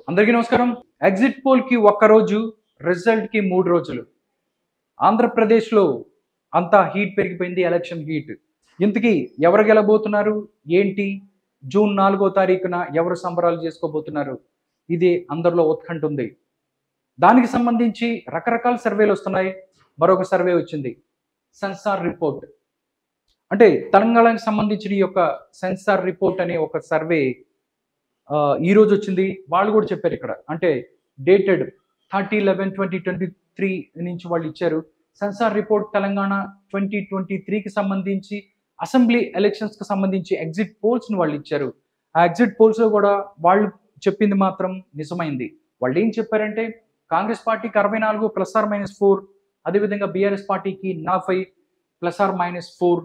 అందరికీ నమస్కారం. ఎగ్జిట్ పోల్‌కి ఒక్క రోజు, రిజల్ట్‌కి 3 రోజులు. ఆంధ్రప్రదేశ్‌లో అంతా హీట్ పెరిగిపోయింది. Election heat. ఇంతకీ ఎవరు గెలవబోతున్నారు? ఏంటి? జూన్ 4వ తారీఖున ఎవరు సంబరాలు చేసుకోబోతున్నారు? ఇది అందరిలో ఉత్కంఠ ఉంది. దానికి సంబంధించి రకరకాల సర్వేలు వస్తున్నాయి. మరొక సర్వే వచ్చింది. Sensor report. అంటే తెలంగాణకు సంబంధించిన ఈ యొక్క సెన్సార్ రిపోర్ట్ అనే ఒక సర్వే ఈ రోజు వచ్చింది. వాళ్ళు కూడా చెప్పారు ఇక్కడ. అంటే డేటెడ్ 30/11/2023 నుంచి వాళ్ళు ఇచ్చారు. సెన్సార్ రిపోర్ట్ తెలంగాణ 2023కి సంబంధించి అసెంబ్లీ ఎలక్షన్స్ కి సంబంధించి ఎగ్జిట్ పోల్స్ ని వాళ్ళు ఇచ్చారు. ఆ ఎగ్జిట్ పోల్స్ లో కూడా వాళ్ళు చెప్పింది మాత్రం నిజమైంది. వాళ్ళు ఏం చెప్పారంటే కాంగ్రెస్ పార్టీకి 64 ±4, అదేవిధంగా బీఆర్ఎస్ పార్టీకి 40 ±4,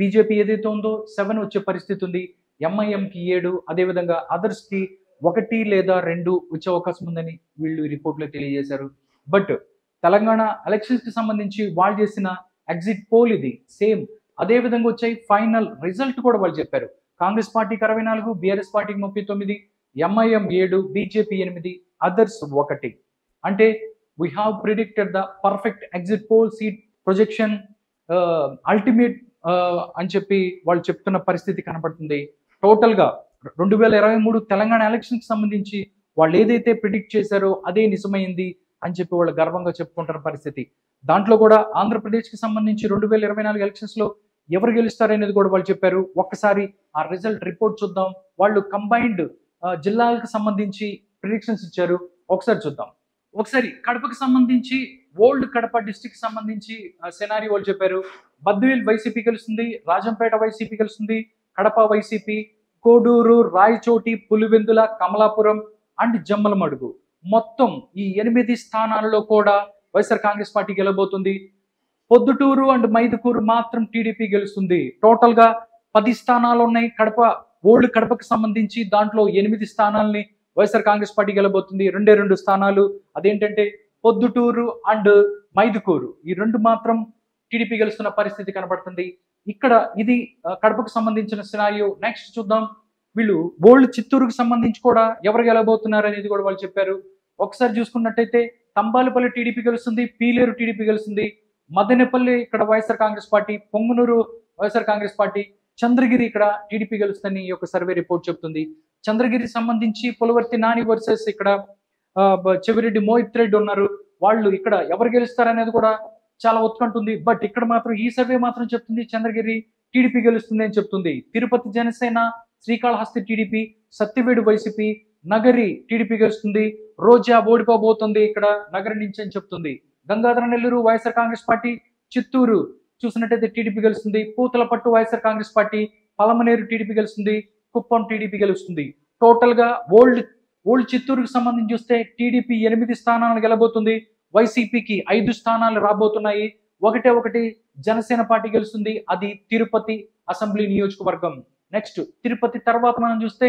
బీజేపీ ఏదైతే ఉందో 7 వచ్చే పరిస్థితి ఉంది. ఎంఐఎంకి 7, అదేవిధంగా అదర్స్కి 1 లేదా 2 వచ్చే అవకాశం ఉందని వీళ్ళు ఈ రిపోర్ట్లో తెలియజేశారు. బట్ తెలంగాణ ఎలక్షన్స్ కి సంబంధించి వాళ్ళు చేసిన ఎగ్జిట్ పోల్ ఇది సేమ్ అదే విధంగా వచ్చాయి. ఫైనల్ రిజల్ట్ కూడా వాళ్ళు చెప్పారు. కాంగ్రెస్ పార్టీకి 64, బీఆర్ఎస్ పార్టీకి 39, ఎంఐఎం 7, బీజేపీ 8, అదర్స్ 1. అంటే we have predicted the perfect exit poll seat projection ultimate అని చెప్పి వాళ్ళు చెప్తున్న పరిస్థితి కనబడుతుంది. టోటల్గా 2023 తెలంగాణ ఎలక్షన్కి సంబంధించి వాళ్ళు ఏదైతే ప్రిడిక్ట్ చేశారో అదే నిజమైంది అని చెప్పి వాళ్ళు గర్వంగా చెప్పుకుంటున్న పరిస్థితి. దాంట్లో కూడా ఆంధ్రప్రదేశ్కి సంబంధించి 2024 ఎలక్షన్స్లో ఎవరు గెలుస్తారనేది కూడా వాళ్ళు చెప్పారు. ఒక్కసారి ఆ రిజల్ట్ రిపోర్ట్ చూద్దాం. వాళ్ళు కంబైన్డ్ జిల్లాలకు సంబంధించి ప్రిడిక్షన్స్ ఇచ్చారు. ఒకసారి చూద్దాం. ఒకసారి కడపకి సంబంధించి ఓల్డ్ కడప డిస్టిక్ సంబంధించి సెనారీ వాళ్ళు చెప్పారు. బద్వేల్ వైసీపీ గెలుస్తుంది, రాజంపేట వైసీపీ గెలుస్తుంది, కడప వైసీపీ, కోడూరు, రాయచోటి, పులివెందుల, కమలాపురం అండ్ జమ్మలమడుగు మొత్తం ఈ 8 స్థానాలలో కూడా వైఎస్ఆర్ కాంగ్రెస్ పార్టీ గెలవబోతుంది. పొద్దుటూరు అండ్ మైదుకూరు మాత్రం టీడీపీ గెలుస్తుంది. టోటల్ గా 10 స్థానాలు ఉన్నాయి కడప ఓల్డ్ కడపకి సంబంధించి. దాంట్లో 8 స్థానాలని వైఎస్ఆర్ కాంగ్రెస్ పార్టీ గెలవబోతుంది. 2 స్థానాలు అదేంటంటే పొద్దుటూరు అండ్ మైదుకూరు, ఈ 2 మాత్రం టీడీపీ గెలుస్తున్న పరిస్థితి కనబడుతుంది. ఇక్కడ ఇది కడపకు సంబంధించిన సినారియో. నెక్స్ట్ చూద్దాం. వీళ్ళు ఓల్డ్ చిత్తూరుకు సంబంధించి కూడా ఎవరు గెలవబోతున్నారు అనేది కూడా వాళ్ళు చెప్పారు. ఒకసారి చూసుకున్నట్టయితే తంబాలపల్లి టీడీపీ గెలుస్తుంది, పీలేరు టీడీపీ గెలుస్తుంది, మదనపల్లి ఇక్కడ వైఎస్ఆర్ కాంగ్రెస్ పార్టీ, పొంగునూరు వైఎస్ఆర్ కాంగ్రెస్ పార్టీ, చంద్రగిరి ఇక్కడ టీడీపీ గెలుస్తుందని ఈ యొక్క సర్వే రిపోర్ట్ చెప్తుంది. చంద్రగిరి సంబంధించి పులవర్తి నాని వర్సెస్ ఇక్కడ చెవిరెడ్డి మోహిత్ రెడ్డి ఉన్నారు. వాళ్ళు ఇక్కడ ఎవరు గెలుస్తారనేది కూడా చాలా ఉత్కంఠ ఉంది. బట్ ఇక్కడ మాత్రం ఈ సర్వే మాత్రం చెప్తుంది చంద్రగిరి టీడీపీ గెలుస్తుంది అని చెప్తుంది. Tirupati Janasena, Srikalahasti TDP, Satyavedu YCP, Nagari TDP గెలుస్తుంది, రోజా ఓడిపోబోతుంది ఇక్కడ నగరి నుంచి అని చెప్తుంది. గంగాధర నెల్లూరు వైఎస్ఆర్ కాంగ్రెస్ పార్టీ, చిత్తూరు చూసినట్టయితే టీడీపీ గెలుస్తుంది, పూతలపట్టు వైఎస్ఆర్ కాంగ్రెస్ పార్టీ, పలమనేరు టీడీపీ గెలుస్తుంది, కుప్పం టీడీపీ గెలుస్తుంది. టోటల్ గా ఓల్డ్ చిత్తూరుకు సంబంధించి చూస్తే టీడీపీ 8 స్థానాలు గెలబోతుంది, వైసీపీకి 5 స్థానాలు రాబోతున్నాయి. ఒకటి జనసేన పార్టీ గెలుస్తుంది, అది తిరుపతి అసెంబ్లీ నియోజకవర్గం. నెక్స్ట్ తిరుపతి తర్వాత మనం చూస్తే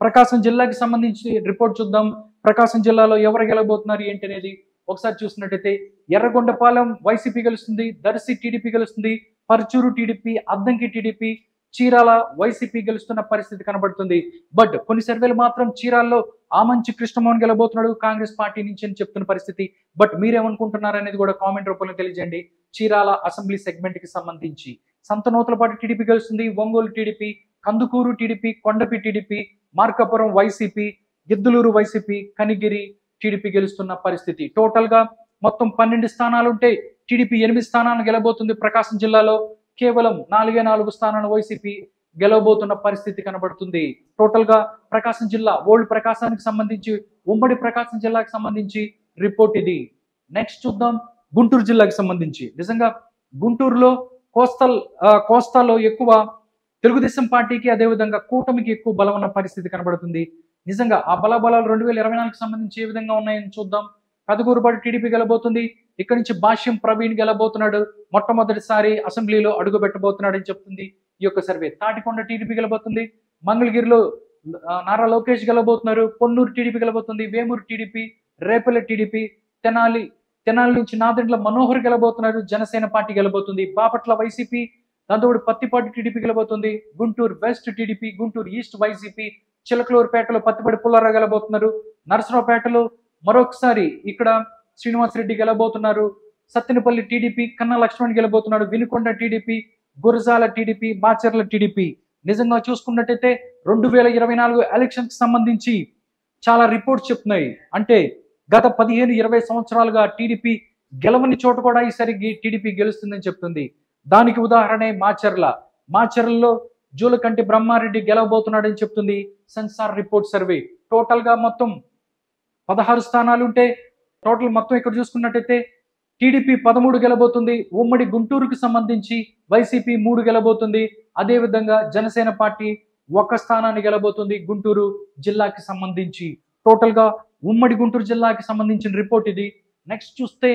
ప్రకాశం జిల్లాకి సంబంధించి రిపోర్ట్ చూద్దాం. ప్రకాశం జిల్లాలో ఎవరు గెలవబోతున్నారు ఏంటి అనేది ఒకసారి చూసినట్టయితే ఎర్రగొండపాలెం వైసీపీ గెలుస్తుంది, దర్శి టీడీపీ గెలుస్తుంది, Parchur TDP, Addanki TDP, Chirala YCP గెలుస్తున్న పరిస్థితి కనబడుతుంది. బట్ కొన్ని సర్వేలు మాత్రం చీరాల్లో ఆమంచి కృష్ణమోహన్ గెలబోతున్నాడు కాంగ్రెస్ పార్టీ నుంచి అని చెప్తున్న పరిస్థితి. బట్ మీరేమనుకుంటున్నారు అనేది కూడా కామెంట్ రూపంలో తెలియజేయండి. చీరాల అసెంబ్లీ సెగ్మెంట్ కి సంబంధించి సంతనూతలపాటి టీడీపీ గెలుస్తుంది, Ongole TDP, Kandukur TDP, Kondapi TDP, Markapuram YCP, Giddalur YCP, Kanigiri TDP గెలుస్తున్న పరిస్థితి. టోటల్ గా మొత్తం 12 స్థానాలు ఉంటే టీడీపీ 8 స్థానాలను గెలబోతుంది. ప్రకాశం జిల్లాలో కేవలం 4 స్థానాలు వైసీపీ గెలవబోతున్న పరిస్థితి కనబడుతుంది. టోటల్ గా ప్రకాశం జిల్లా ఓల్డ్ ప్రకాశానికి సంబంధించి, ఉమ్మడి ప్రకాశం జిల్లాకి సంబంధించి రిపోర్ట్ ఇది. నెక్స్ట్ చూద్దాం గుంటూరు జిల్లాకి సంబంధించి. నిజంగా గుంటూరులో కోస్తాలో ఎక్కువ తెలుగుదేశం పార్టీకి అదేవిధంగా కూటమికి ఎక్కువ బలం ఉన్న పరిస్థితి కనబడుతుంది. నిజంగా ఆ బలాబలాలు 2024కి సంబంధించి ఏ విధంగా ఉన్నాయని చూద్దాం. కదుగూరుపాటి టీడీపీ గెలబోతుంది. ఇక్కడి నుంచి భాష్యం ప్రవీణ్ గెలబోతున్నాడు, మొట్టమొదటిసారి అసెంబ్లీలో అడుగు పెట్టబోతున్నాడు అని చెప్తుంది ఈ యొక్క సర్వే. తాటికొండ టీడీపీ గెలబోతుంది, మంగళగిరిలో నారా లోకేష్ గెలబోతున్నారు, పొన్నూరు టీడీపీ గెలబోతుంది, వేమూరు టీడీపీ, రేపల్లె టీడీపీ, తెనాలి నుంచి నాదెండ్ల మనోహర్ గెలబోతున్నారు, జనసేన పార్టీ గెలబోతుంది, బాపట్ల వైసీపీ, దాంతో పత్తిపాటి టీడీపీ గెలబోతుంది, Guntur west TDP, Guntur east YCP, చిలకలూరుపేటలో పత్తిపాటి పుల్లారావు గెలబోతున్నారు, నరసరావుపేటలో మరొకసారి ఇక్కడ శ్రీనివాసరెడ్డి గెలబోతున్నారు. సత్తెనపల్లి టీడీపీ కన్నా లక్ష్మణ్ గెలబోతున్నాడు. Vinukonda TDP, Gurajala TDP, Macherla TDP. నిజంగా చూసుకున్నట్టయితే 2024 ఎలక్షన్స్ కి సంబంధించి చాలా రిపోర్ట్స్ చెప్తున్నాయి. అంటే గత 15-20 సంవత్సరాలుగా టీడీపీ గెలవని చోట కూడా ఈసారి టీడీపీ గెలుస్తుందని చెప్తుంది. దానికి ఉదాహరణే మాచర్లలో జూలకంటి బ్రహ్మారెడ్డి గెలవబోతున్నాడని చెప్తుంది సెన్సార్ రిపోర్ట్ సర్వే. టోటల్ గా మొత్తం 16 స్థానాలు ఉంటే టోటల్ మొత్తం ఇక్కడ చూసుకున్నట్టయితే టీడీపీ 13 గెలబోతుంది. ఉమ్మడి గుంటూరుకు సంబంధించి వైసీపీ 3 గెలబోతుంది. అదేవిధంగా జనసేన పార్టీ 1 స్థానాన్ని గెలబోతుంది గుంటూరు జిల్లాకి సంబంధించి. టోటల్ గా ఉమ్మడి గుంటూరు జిల్లాకి సంబంధించిన రిపోర్ట్ ఇది. నెక్స్ట్ చూస్తే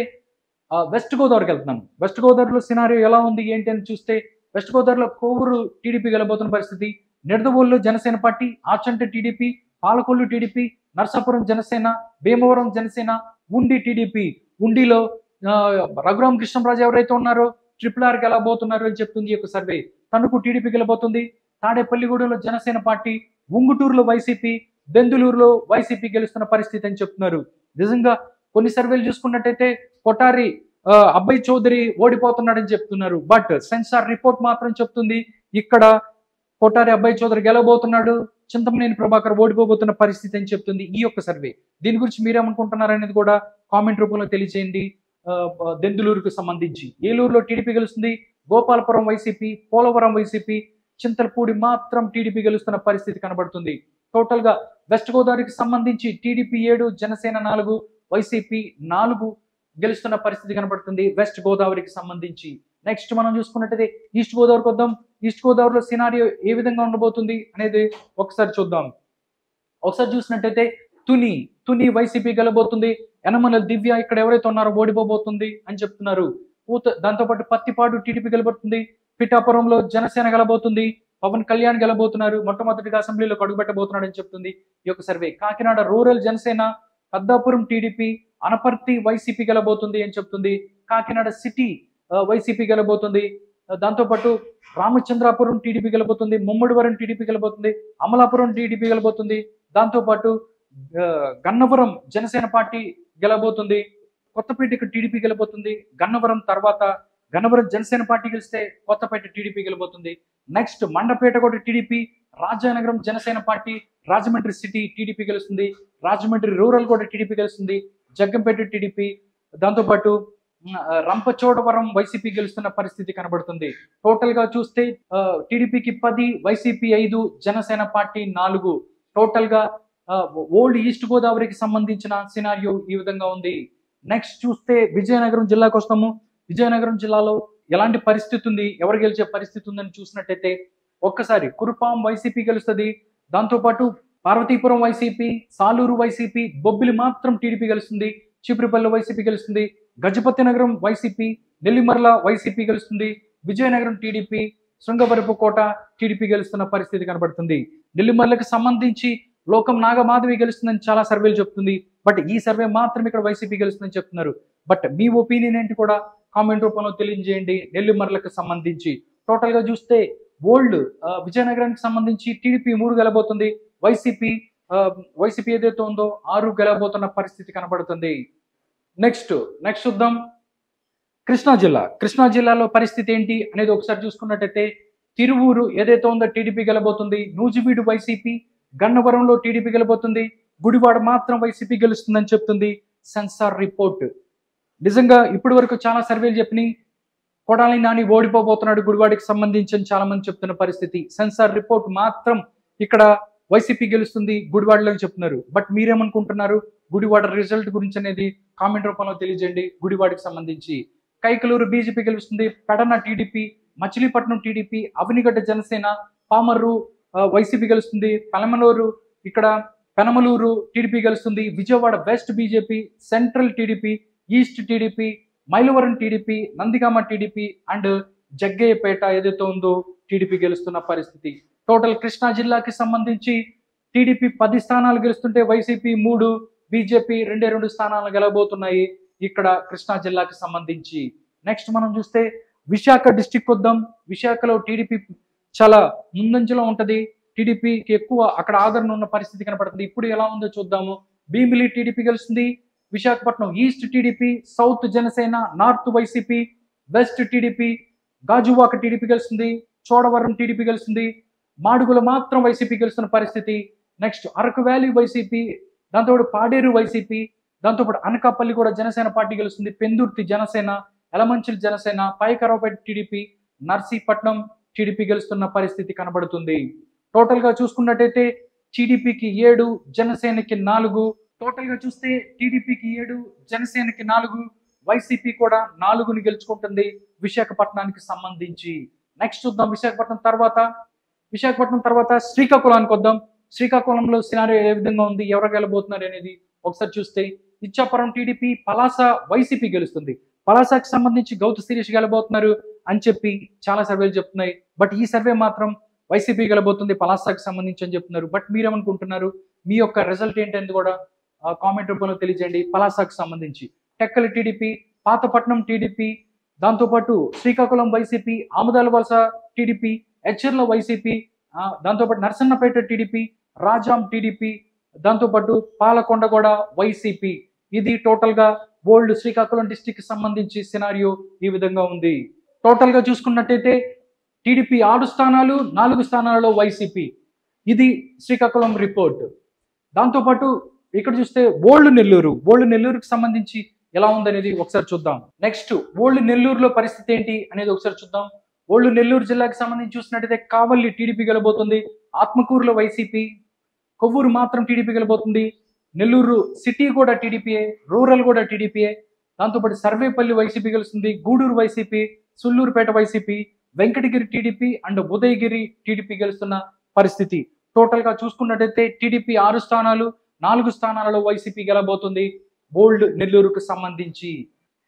వెస్ట్ గోదావరికి వెళ్తున్నాను. వెస్ట్ గోదావరిలో సినారియో ఎలా ఉంది ఏంటి అని చూస్తే వెస్ట్ గోదావరిలో కోవూరు టీడీపీ గెలబోతున్న పరిస్థితి, నిడదవోలులో Janasena party, Achanta TDP, Palakollu TDP, Narsapuram Janasena, Bhimavaram Janasena, Undi TDP. ఉండిలో Raghurama Krishnaraju ఎవరైతే ఉన్నారో RRR గెలబోతున్నారు అని చెప్తుంది ఈ యొక్క సర్వే. తణుకు టీడీపీ గెలబోతుంది. తాడేపల్లిగూడెంలో జనసేన పార్టీ, ఉంగుటూరులో వైసీపీ, బెందులూరులో వైసీపీ గెలుస్తున్న పరిస్థితి అని చెప్తున్నారు. నిజంగా కొన్ని సర్వేలు చూసుకున్నట్టయితే కొటారి అబ్బాయి చౌదరి ఓడిపోతున్నాడని చెప్తున్నారు. బట్ సెన్సార్ రిపోర్ట్ మాత్రం చెప్తుంది ఇక్కడ కొటారి అబ్బాయి చౌదరి గెలబోతున్నాడు, చింతమనేని ప్రభాకర్ ఓడిపోబోతున్న పరిస్థితి అని చెప్తుంది ఈ యొక్క సర్వే. దీని గురించి మీరేమనుకుంటున్నారు అనేది కూడా కామెంట్ రూపంలో తెలియజేయండి. దెందులూరుకు సంబంధించి ఏలూరులో టీడీపీ గెలుస్తుంది, గోపాలపురం వైసీపీ, పోలవరం వైసీపీ, చింతలపూడి మాత్రం టీడీపీ గెలుస్తున్న పరిస్థితి కనబడుతుంది. టోటల్ గా వెస్ట్ గోదావరికి సంబంధించి టీడీపీ 7, జనసేన 4, వైసీపీ 4 గెలుస్తున్న పరిస్థితి కనబడుతుంది వెస్ట్ గోదావరికి సంబంధించి. నెక్స్ట్ మనం చూసుకున్నట్టయితే ఈస్ట్ గోదావరికి వద్దాం. ఈస్ట్ గోదావరిలో సినారియో ఏ విధంగా ఉండబోతుంది అనేది ఒకసారి చూద్దాం. ఒకసారి చూసినట్టయితే తుని వైసీపీ గెలబోతుంది. యనమల దివ్య ఇక్కడ ఎవరైతే ఉన్నారో ఓడిపోబోతుంది అని చెప్తున్నారు. దాంతోపాటు పత్తిపాడు టీడీపీ గెలబోతుంది. పిఠాపురంలో జనసేన గెలబోతుంది. పవన్ కళ్యాణ్ గెలబోతున్నారు. మొట్టమొదటిగా అసెంబ్లీలో అడుగుపెట్టబోతున్నాడు అని చెప్తుంది ఈ యొక్క survey. Kakinada rural Janasena, Peddapuram TDP, Anaparthi YCP గెలబోతుంది అని చెప్తుంది. కాకినాడ సిటీ వైసీపీ గెలబోతుంది. దాంతోపాటు రామచంద్రాపురం టీడీపీ గెలబోతుంది. ముమ్మడివరం టీడీపీ గెలబోతుంది. అమలాపురం టీడీపీ గెలబోతుంది. దాంతోపాటు గన్నవరం జనసేన పార్టీ గెలబోతుంది. కొత్తపేట టీడీపీ గెలబోతుంది. గన్నవరం జనసేన పార్టీ గెలిస్తే కొత్తపేట టీడీపీ గెలబోతుంది. నెక్స్ట్ మండపేట కూడా TDP, Rajanagaram Janasena party, Rajahmundry city TDP గెలుస్తుంది. రాజమండ్రి రూరల్ కూడా టీడీపీ గెలుస్తుంది. జగ్గంపేట టీడీపీ, దాంతోపాటు రంపచోడవరం వైసీపీ గెలుస్తున్న పరిస్థితి కనబడుతుంది. టోటల్ గా చూస్తే టీడీపీకి 10, వైసీపీ 5, జనసేన పార్టీ 4. టోటల్ గా ఓల్డ్ ఈస్ట్ గోదావరికి సంబంధించిన సినారియో ఈ విధంగా ఉంది. నెక్స్ట్ చూస్తే విజయనగరం జిల్లాకు వస్తాము. విజయనగరం జిల్లాలో ఎలాంటి పరిస్థితి ఉంది, ఎవరు గెలిచే పరిస్థితి ఉందని చూసినట్టయితే ఒక్కసారి కురుపాం వైసీపీ గెలుస్తుంది. దాంతోపాటు పార్వతీపురం వైసీపీ, సాలూరు వైసీపీ, బొబ్బిలి మాత్రం టీడీపీ గెలుస్తుంది. చీపురుపల్లి వైసీపీ గెలుస్తుంది. గజపతి నగరం వైసీపీ, నెల్లిమర్ల వైసీపీ గెలుస్తుంది. విజయనగరం టీడీపీ, శృంగవరపుకోట టీడీపీ గెలుస్తున్న పరిస్థితి కనబడుతుంది. నెల్లిమర్లకు సంబంధించి లోకం నాగమాధవి గెలుస్తుందని చాలా సర్వేలు చెప్తుంది. బట్ ఈ సర్వే మాత్రం ఇక్కడ వైసీపీ గెలుస్తుందని చెప్తున్నారు. బట్ మీ ఒపీనియన్ ఏంటి కూడా కామెంట్ రూపంలో తెలియజేయండి. నెల్లిమర్లకు సంబంధించి టోటల్ గా చూస్తే ఓల్డ్ విజయనగరానికి సంబంధించి టీడీపీ 3 గెలబోతుంది. వైసీపీ ఏదైతే ఉందో 6 గెలబోతున్న పరిస్థితి కనబడుతుంది. నెక్స్ట్ చూద్దాం కృష్ణా జిల్లాలో పరిస్థితి ఏంటి అనేది ఒకసారి చూసుకున్నట్టయితే తిరువూరు ఏదైతే ఉందో టీడీపీ గెలబోతుంది. నూజివీడు వైసీపీ, గన్నవరంలో టీడీపీ గెలబోతుంది. గుడివాడ మాత్రం వైసీపీ గెలుస్తుందని చెప్తుంది సెన్సార్ రిపోర్ట్. నిజంగా ఇప్పటి వరకు చాలా సర్వేలు చెప్పినాయి కొడాలి నాని ఓడిపోబోతున్నాడు గుడివాడికి సంబంధించి చాలా మంది చెప్తున్న పరిస్థితి. సెన్సార్ రిపోర్ట్ మాత్రం ఇక్కడ వైసీపీ గెలుస్తుంది గుడివాడలో చెప్తున్నారు. బట్ మీరేమనుకుంటున్నారు గుడివాడ రిజల్ట్ గురించి అనేది కామెంట్ రూపంలో తెలియజేయండి. గుడివాడకి సంబంధించి కైకలూరు బీజేపీ గెలుస్తుంది. Pedana TDP, Machilipatnam TDP, Avanigadda Janasena, Pamarru YCP గెలుస్తుంది. పెనమలూరు టీడీపీ గెలుస్తుంది. Vijayawada west BJP, central TDP, east TDP, Mylavaram TDP, Nandigama TDP and Jaggayyapeta ఏదైతే ఉందో టీడీపీ గెలుస్తున్న పరిస్థితి. టోటల్ కృష్ణా జిల్లాకి సంబంధించి టీడీపీ 10 స్థానాలు గెలుస్తుంటే వైసీపీ 3, బీజేపీ 2 స్థానాలు గెలబోతున్నాయి ఇక్కడ కృష్ణా జిల్లాకి సంబంధించి. నెక్స్ట్ మనం చూస్తే విశాఖ డిస్టిక్ వద్దాం. విశాఖలో టీడీపీ చాలా ముందంజలో ఉంటది. టీడీపీకి ఎక్కువ అక్కడ ఆదరణ ఉన్న పరిస్థితి కనపడుతుంది. ఇప్పుడు ఎలా ఉందో చూద్దాము. భీమిలి టీడీపీ గెలుస్తుంది, Visakhapatnam east TDP, south Janasena, north YCP, west TDP, Gajuwaka TDP గెలుస్తుంది, చోడవరం టీడీపీ గెలుస్తుంది, మాడుగుల మాత్రం వైసీపీ గెలుస్తున్న పరిస్థితి. నెక్స్ట్ అరకు వ్యాలీ వైసీపీ, దాంతోపాటు పాడేరు వైసీపీ, దాంతోపాటు అనకాపల్లి కూడా జనసేన పార్టీ గెలుస్తుంది, పెందుర్తి జనసేన, ఎలమంచిలి జనసేన, పైకరావుపేట టీడీపీ, నర్సీపట్నం టీడీపీ గెలుస్తున్న పరిస్థితి కనబడుతుంది. టోటల్ గా చూసుకున్నట్టయితే టీడీపీకి 7, జనసేనకి 4. టోటల్ గా చూస్తే టీడీపీకి 7, జనసేనకి 4, వైసీపీ కూడా 4ని గెలుచుకుంటుంది విశాఖపట్నానికి సంబంధించి. నెక్స్ట్ చూద్దాం విశాఖపట్నం తర్వాత శ్రీకాకుళానికి వద్దాం. శ్రీకాకుళంలో సినారియో ఏ విధంగా ఉంది, ఎవరు గెలబోతున్నారు అనేది ఒకసారి చూస్తే ఇచ్చాపురం టీడీపీ, పలాస వైసీపీ గెలుస్తుంది. పలాసకి సంబంధించి గౌతు శిరీష్ గెలబోతున్నారు అని చెప్పి చాలా సర్వేలు చెప్తున్నాయి. బట్ ఈ సర్వే మాత్రం వైసీపీ గెలబోతుంది పలాసకి సంబంధించి అని చెప్తున్నారు. బట్ మీరేమనుకుంటున్నారు, మీ యొక్క రిజల్ట్ ఏంటనేది కూడా కామెంట్ రూపంలో తెలియజేయండి. పలాసకి సంబంధించి టెక్కలి టీడీపీ, పాతపట్నం టీడీపీ, దాంతోపాటు శ్రీకాకుళం వైసీపీ, ఆముదాల వలస టీడీపీ, ఎచ్చర్ల వైసీపీ, దాంతోపాటు నర్సన్నపేట టీడీపీ, రాజాం టీడీపీ, దాంతోపాటు పాలకొండ కూడా వైసీపీ. ఇది టోటల్ గా ఓల్డ్ శ్రీకాకుళం డిస్టిక్ కి సంబంధించి సినారియో ఈ విధంగా ఉంది. టోటల్ గా చూసుకున్నట్టయితే టీడీపీ 6 స్థానాలు, 4 స్థానాలలో వైసీపీ. ఇది శ్రీకాకుళం రిపోర్ట్. దాంతోపాటు ఇక్కడ చూస్తే ఓల్డ్ నెల్లూరుకి సంబంధించి ఎలా ఉందనేది ఒకసారి చూద్దాం. నెక్స్ట్ ఓల్డ్ నెల్లూరులో పరిస్థితి ఏంటి అనేది ఒకసారి చూద్దాం. ఓల్డ్ నెల్లూరు జిల్లాకి సంబంధించి చూసినట్టయితే కావలి టీడీపీ గెలబోతుంది, ఆత్మకూరులో వైసీపీ, కొవ్వూరు మాత్రం టీడీపీ గెలబోతుంది, నెల్లూరు సిటీ కూడా టీడీపీఏ, రూరల్ కూడా టీడీపీఏ, దాంతోపాటు సర్వేపల్లి వైసీపీ గెలుస్తుంది, Gudur YCP, Sullurpeta YCP, Venkatagiri TDP and Udayagiri TDP గెలుస్తున్న పరిస్థితి. టోటల్ గా చూసుకున్నట్టయితే టీడీపీ 6 స్థానాలు, 4 స్థానాలలో వైసీపీ గెలబోతుంది ఓల్డ్ నెల్లూరుకు సంబంధించి.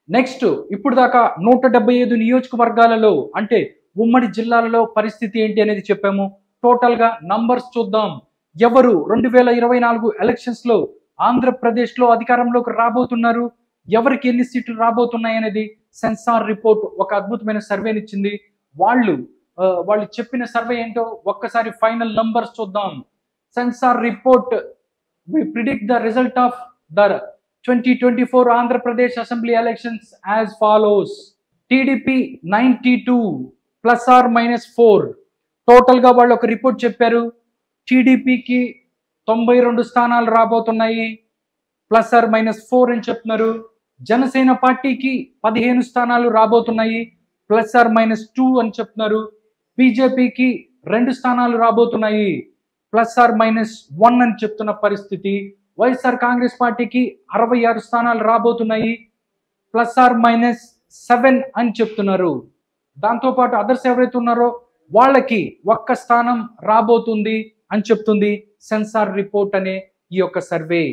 నెక్స్ట్ ఇప్పుడు దాకా 175 నియోజకవర్గాలలో అంటే ఉమ్మడి జిల్లాలలో పరిస్థితి ఏంటి అనేది చెప్పాము. టోటల్ గా నంబర్స్ చూద్దాం. ఎవరు 2024 ఎలక్షన్స్ లో ఆంధ్రప్రదేశ్ లో అధికారంలోకి రాబోతున్నారు, ఎవరికి ఎన్ని సీట్లు రాబోతున్నాయి అనేది సెన్సార్ రిపోర్ట్ ఒక అద్భుతమైన సర్వేని ఇచ్చింది. వాళ్ళు చెప్పిన సర్వే ఏంటో ఒక్కసారి ఫైనల్ నంబర్స్ చూద్దాం. Sensor report we predict the result of the 2024 Andhra Pradesh Assembly elections as follows. TDP 92 plus or minus 4. Total గా వాళ్ళు ఒక రిపోర్ట్ చెప్పారు. టీడీపీకి 92 స్థానాలు రాబోతున్నాయి, ప్లస్ ఆర్ మైనస్ 4 అని చెప్తున్నారు. జనసేన పార్టీకి 15 స్థానాలు రాబోతున్నాయి, ప్లస్ ఆర్ మైనస్ 2 అని చెప్తున్నారు. బీజేపీకి 2 స్థానాలు రాబోతున్నాయి, ప్లస్ ఆర్ మైనస్ 1 అని చెప్తున్న పరిస్థితి. వైఎస్ఆర్ కాంగ్రెస్ పార్టీకి 66 స్థానాలు రాబోతున్నాయి, ప్లస్ ఆర్ మైనస్ 7 అని చెప్తున్నారు. దాంతోపాటు అదర్స్ ఎవరైతే ఉన్నారో వాళ్ళకి 1 స్థానం రాబోతుంది అని చెప్తుంది సెన్సార్ రిపోర్ట్ అనే ఈ యొక్క సర్వే.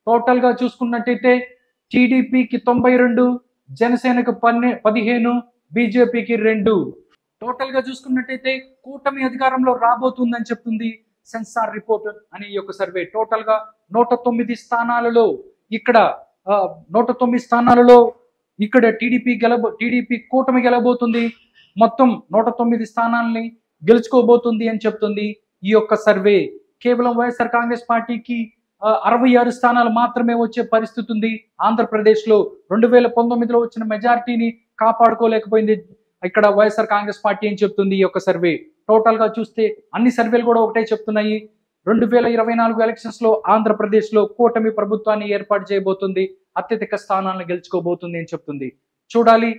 టోటల్ గా చూసుకున్నట్టయితే టీడీపీకి 92, జనసేనకు 15, బీజేపీకి 2. టోటల్ గా చూసుకున్నట్టయితే కూటమి అధికారంలో రాబోతుందని చెప్తుంది సెన్సార్ రిపోర్ట్ అనే ఈ యొక్క సర్వే. టోటల్ గా 109 స్థానాలలో ఇక్కడ 109 స్థానాలలో ఇక్కడ టీడీపీ కూటమి గెలబోతుంది. మొత్తం 109 స్థానాలని గెలుచుకోబోతుంది అని చెప్తుంది ఈ యొక్క సర్వే. కేవలం వైఎస్ఆర్ కాంగ్రెస్ పార్టీకి 66 స్థానాలు మాత్రమే వచ్చే పరిస్థితి ఉంది. ఆంధ్రప్రదేశ్ లో 2019లో వచ్చిన మెజారిటీని కాపాడుకోలేకపోయింది ఇక్కడ వైఎస్ఆర్ కాంగ్రెస్ పార్టీ అని చెప్తుంది ఈ యొక్క సర్వే. టోటల్ గా చూస్తే అన్ని సర్వేలు కూడా ఒకటే చెప్తున్నాయి. 2024 ఎలక్షన్స్ లో ఆంధ్రప్రదేశ్ లో కూటమి ప్రభుత్వాన్ని ఏర్పాటు చేయబోతుంది, అత్యధిక స్థానాలను గెలుచుకోబోతుంది అని చెప్తుంది. చూడాలి,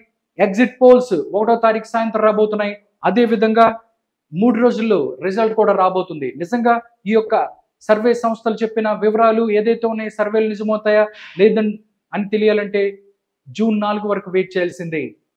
ఎగ్జిట్ పోల్స్ 1వ తారీఖు సాయంత్రం రాబోతున్నాయి. అదే విధంగా 3 రోజుల్లో రిజల్ట్ కూడా రాబోతుంది. నిజంగా ఈ యొక్క సర్వే సంస్థలు చెప్పిన వివరాలు ఏదైతే ఉన్నాయో సర్వేలు నిజమవుతాయా లేదని అని తెలియాలంటే జూన్ 4 వరకు వెయిట్ చేయాల్సిందే.